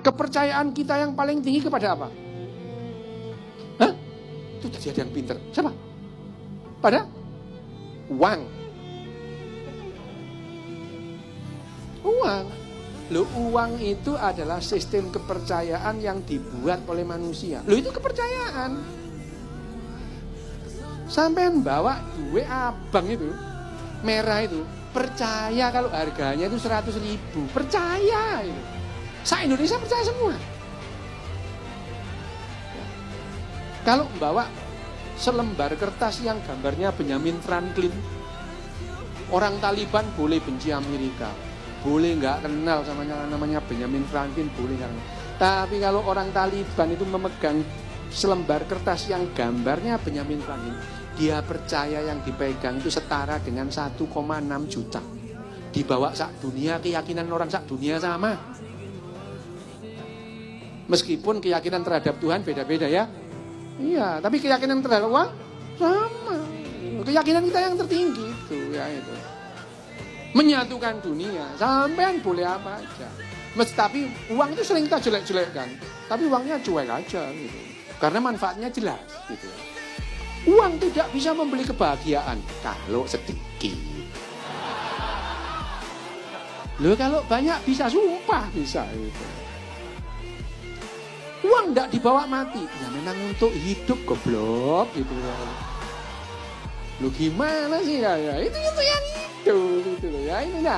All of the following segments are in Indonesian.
Kepercayaan kita yang paling tinggi kepada apa? Hah? Itu tadi ada yang pinter. Siapa? Pada uang. Uang. Loh, uang itu adalah sistem kepercayaan yang dibuat oleh manusia. Loh, itu kepercayaan. Sampean bawa duit abang itu, merah itu, percaya kalau harganya itu 100.000. Percaya itu. Se-Indonesia percaya semua. Kalau bawa selembar kertas yang gambarnya Benjamin Franklin, orang Taliban boleh benci Amerika, boleh nggak kenal sama namanya Benjamin Franklin, boleh nggak kenal. Tapi kalau orang Taliban itu memegang selembar kertas yang gambarnya Benjamin Franklin, dia percaya yang dipegang itu setara dengan 1,6 juta. Dibawa sak dunia, keyakinan orang sak dunia sama. Meskipun keyakinan terhadap Tuhan beda-beda ya. Iya, tapi keyakinan terhadap uang sama. Keyakinan kita yang tertinggi itu ya itu. Menyatukan dunia, sampean boleh apa aja. Tapi uang itu sering kita jelek-jelekkan. Tapi uangnya cuek aja gitu. Karena manfaatnya jelas gitu. Uang tidak bisa membeli kebahagiaan kalau sedikit. Loh, kalau banyak bisa, sumpah bisa itu. Uang tidak dibawa mati, ya memang untuk hidup goblok gitu. Lu gimana sih ya? Itu yang itu ya ini nah.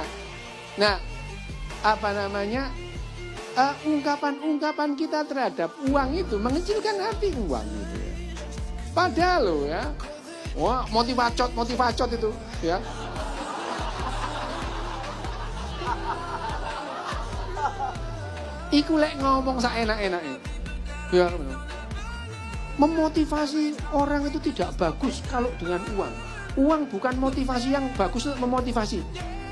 Nah, apa namanya? Ungkapan-ungkapan kita terhadap uang itu mengecilkan hati uang itu. Ya. Padahal lo ya, wah motivacot itu ya. Iku lek ngomong saenak-enaknya. Ya, memotivasi orang itu tidak bagus kalau dengan uang. Uang bukan motivasi yang bagus untuk memotivasi.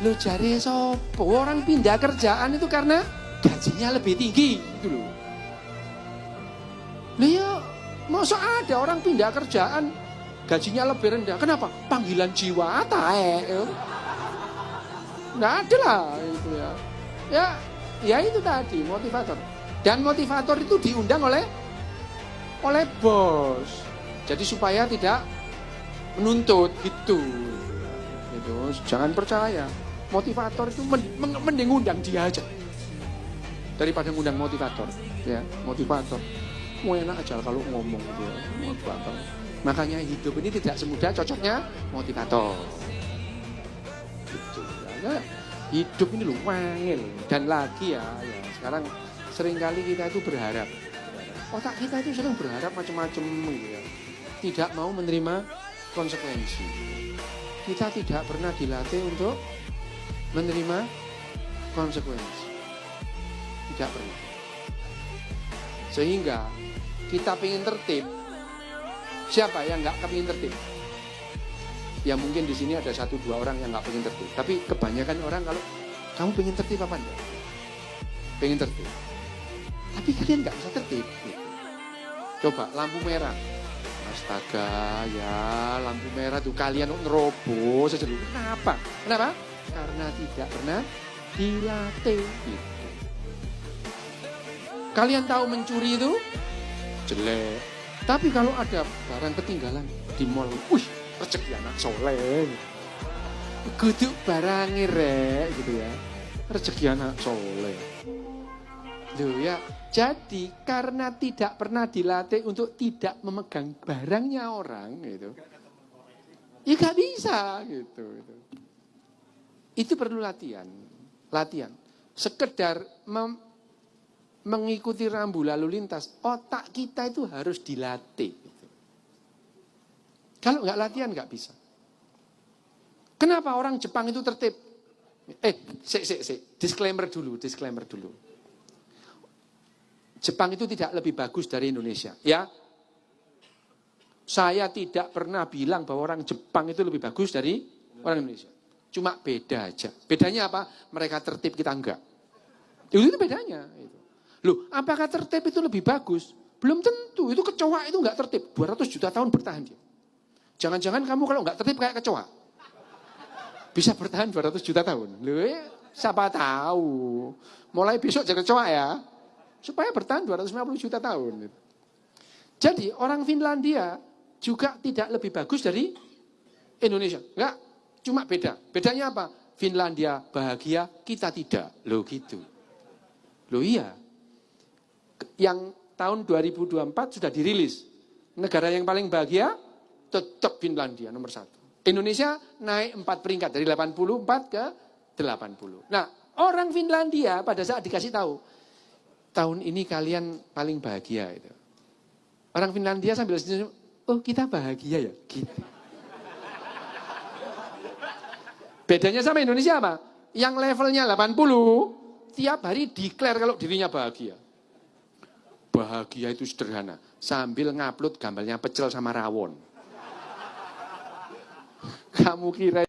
Lo jare sopo orang pindah kerjaan itu karena gajinya lebih tinggi gitu loh. Loh ya, masa ada orang pindah kerjaan gajinya lebih rendah. Kenapa? Panggilan jiwa tae. Nggak ada lah itu ya. Ya itu tadi motivator. Dan motivator itu diundang oleh bos. Jadi supaya tidak menuntut gitu. Gitu. Jangan percaya. Motivator itu mending undang dia aja daripada ngundang motivator. Ya, motivator. Mau enak aja kalau ngomong gitu ya. Motivator. Makanya hidup ini tidak semudah cocoknya motivator. Gitu ya. Hidup ini loh wangil. Dan lagi ya sekarang seringkali kita itu berharap. Otak kita itu sering berharap macam-macam gitu ya. Tidak mau menerima konsekuensi. Kita tidak pernah dilatih untuk menerima konsekuensi. Tidak pernah. Sehingga kita pengen tertib. Siapa yang nggak kepingin tertib? Ya mungkin di sini ada 1-2 orang yang nggak pengen tertib. Tapi kebanyakan orang kalau kamu pengen tertib apa enggak? Pengen tertib. Tapi kalian nggak bisa tertib. Gitu. Coba lampu merah. Astaga ya lampu merah tuh kalian nerobos saja dulu. Kenapa? Karena tidak pernah dilatih. Gitu. Kalian tahu mencuri itu jelek. Tapi kalau ada barang ketinggalan di mall, wih rezeki anak soleh. Kudu barangnya rek gitu ya. Rezeki anak soleh. Loh ya, jadi karena tidak pernah dilatih untuk tidak memegang barangnya orang gitu. Ya gak bisa gitu. Itu perlu latihan. Sekedar mengikuti rambu lalu lintas, otak kita itu harus dilatih. Gitu. Kalau nggak latihan nggak bisa. Kenapa orang Jepang itu tertib? Disclaimer dulu. Jepang itu tidak lebih bagus dari Indonesia, ya. Saya tidak pernah bilang bahwa orang Jepang itu lebih bagus dari orang Indonesia. Cuma beda aja. Bedanya apa? Mereka tertib, kita enggak. Itu bedanya. Loh, apakah tertib itu lebih bagus? Belum tentu. Itu kecoa itu enggak tertib. 200 juta tahun bertahan dia. Jangan-jangan kamu kalau enggak tertib kayak kecoa. Bisa bertahan 200 juta tahun. Loh, siapa tahu. Mulai besok jadi kecoa ya. supaya bertahan 250 juta tahun. Jadi orang Finlandia juga tidak lebih bagus dari Indonesia. Enggak, cuma beda. Bedanya apa? Finlandia bahagia, kita tidak. Loh gitu. Loh iya. Yang tahun 2024 sudah dirilis. Negara yang paling bahagia tetap Finlandia nomor 1. Indonesia naik 4 peringkat dari 84 ke 80. Nah, orang Finlandia pada saat dikasih tahu, tahun ini kalian paling bahagia itu. Orang Finlandia sambil senyum, oh kita bahagia ya, gitu. Bedanya sama Indonesia apa? Yang levelnya 80, tiap hari declare kalau dirinya bahagia. Bahagia itu sederhana, sambil ngupload gambarnya pecel sama rawon. Kamu kira